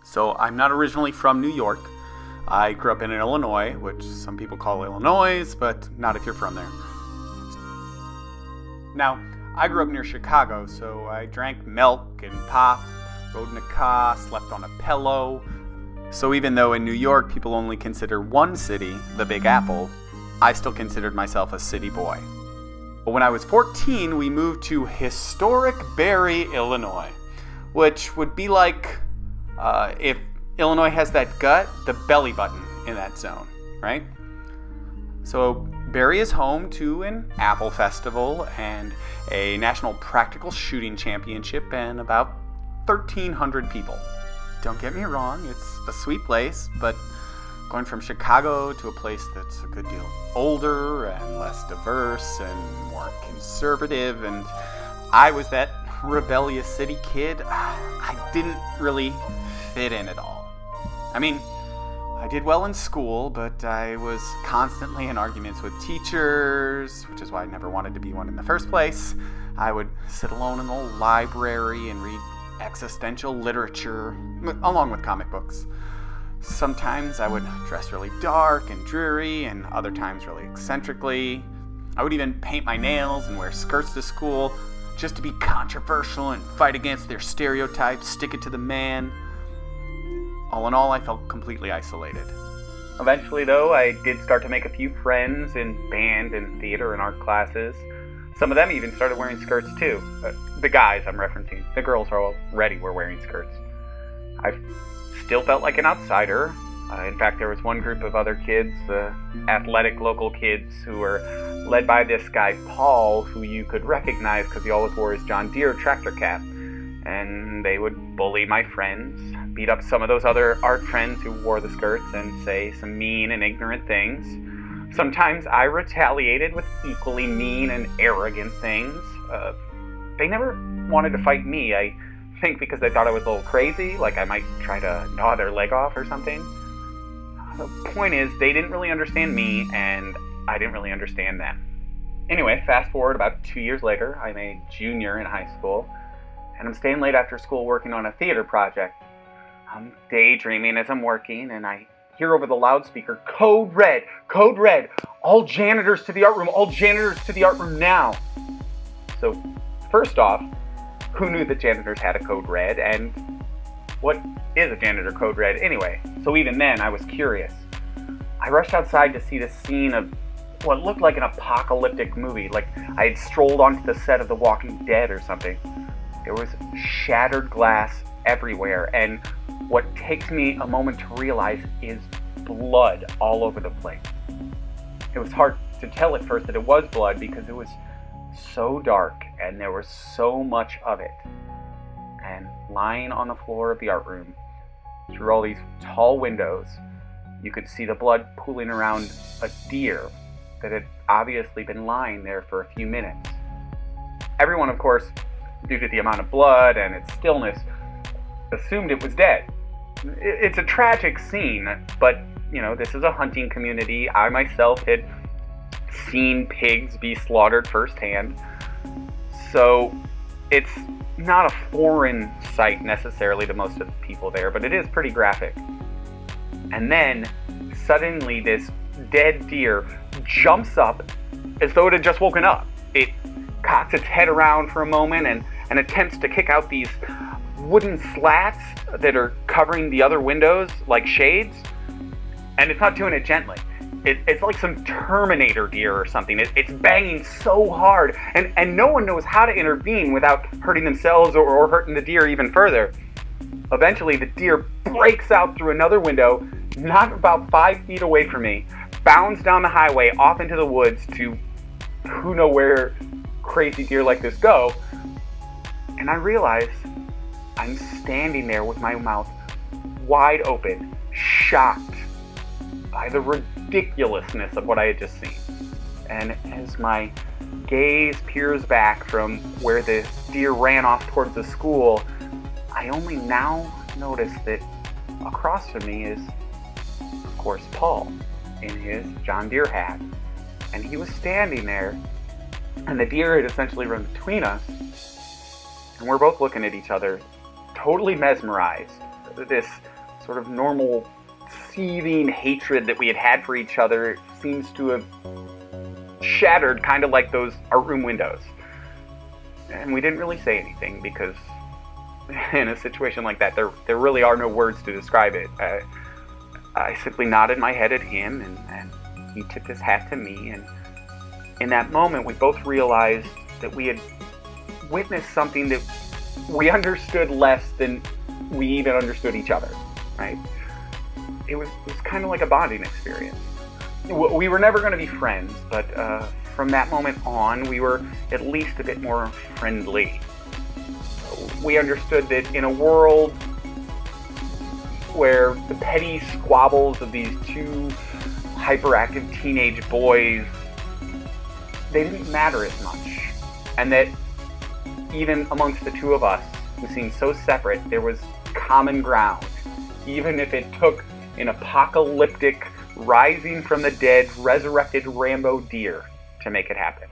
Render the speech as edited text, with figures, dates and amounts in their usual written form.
So I'm not originally from New York. I grew up in Illinois, which some people call Illinois, but not if you're from there. Now, I grew up near Chicago, so I drank milk and pop, rode in a car, slept on a pillow. So even though in New York people only consider one city, the Big Apple, I still considered myself a city boy. But when I was 14, we moved to historic Barry, Illinois, which would be like if Illinois has that gut, the belly button in that zone, right? So Barry is home to an apple festival and a national practical shooting championship and about 1,300 people. Don't get me wrong, it's a sweet place, but going from Chicago to a place that's a good deal older and less diverse and more conservative, and I was that rebellious city kid, I didn't really fit in at all. I mean, I did well in school, but I was constantly in arguments with teachers, which is why I never wanted to be one in the first place. I would sit alone in the library and read existential literature, along with comic books. Sometimes I would dress really dark and dreary, and other times really eccentrically. I would even paint my nails and wear skirts to school, just to be controversial and fight against their stereotypes, stick it to the man. All in all, I felt completely isolated. Eventually, though, I did start to make a few friends in band and theater and art classes. Some of them even started wearing skirts, too. The guys I'm referencing. The girls already were wearing skirts. I still felt like an outsider. In fact, there was one group of other kids, athletic local kids, who were led by this guy, Paul, who you could recognize because he always wore his John Deere tractor cap. And they would bully my friends, beat up some of those other art friends who wore the skirts, and say some mean and ignorant things. Sometimes I retaliated with equally mean and arrogant things. They never wanted to fight me, I think because they thought I was a little crazy, like I might try to gnaw their leg off or something. The point is, they didn't really understand me, and I didn't really understand them. Anyway, fast forward about 2 years later, I'm a junior in high school, and I'm staying late after school working on a theater project. I'm daydreaming as I'm working, and I hear over the loudspeaker, "Code red! Code red! All janitors to the art room! All janitors to the art room now!" So, first off, who knew that janitors had a code red, and what is a janitor code red anyway? So even then, I was curious. I rushed outside to see the scene of what looked like an apocalyptic movie, like I had strolled onto the set of The Walking Dead or something. There was shattered glass everywhere, and what takes me a moment to realize is blood all over the place. It was hard to tell at first that it was blood because it was so dark and there was so much of it. And lying on the floor of the art room, through all these tall windows, you could see the blood pooling around a deer that had obviously been lying there for a few minutes. Everyone, of course, due to the amount of blood and its stillness, assumed it was dead. It's a tragic scene, but, this is a hunting community. I myself had seen pigs be slaughtered firsthand. So it's not a foreign sight necessarily to most of the people there, but it is pretty graphic. And then, suddenly this dead deer jumps up as though it had just woken up. It cocks its head around for a moment and attempts to kick out these wooden slats that are covering the other windows like shades. And it's not doing it gently. It's like some Terminator deer or something. It's banging so hard, and no one knows how to intervene without hurting themselves or hurting the deer even further. Eventually, the deer breaks out through another window, not about 5 feet away from me, bounds down the highway off into the woods to who knows where crazy deer like this go. And I realize I'm standing there with my mouth wide open, shocked by the ridiculousness of what I had just seen. And as my gaze peers back from where the deer ran off towards the school, I only now notice that across from me is, of course, Paul in his John Deere hat. And he was standing there, and the deer had essentially run between us, and we're both looking at each other, totally mesmerized. This sort of normal, seething hatred that we had had for each other seems to have shattered, kind of like those art room windows. And we didn't really say anything because in a situation like that, there really are no words to describe it. I simply nodded my head at him, and he tipped his hat to me, and in that moment, we both realized that we had witnessed something that we understood less than we even understood each other, right? It was kind of like a bonding experience. We were never going to be friends, but from that moment on, we were at least a bit more friendly. We understood that in a world where the petty squabbles of these two hyperactive teenage boys, they didn't matter as much, and that even amongst the two of us, who seemed so separate, there was common ground, even if it took an apocalyptic, rising from the dead, resurrected Rambo deer to make it happen.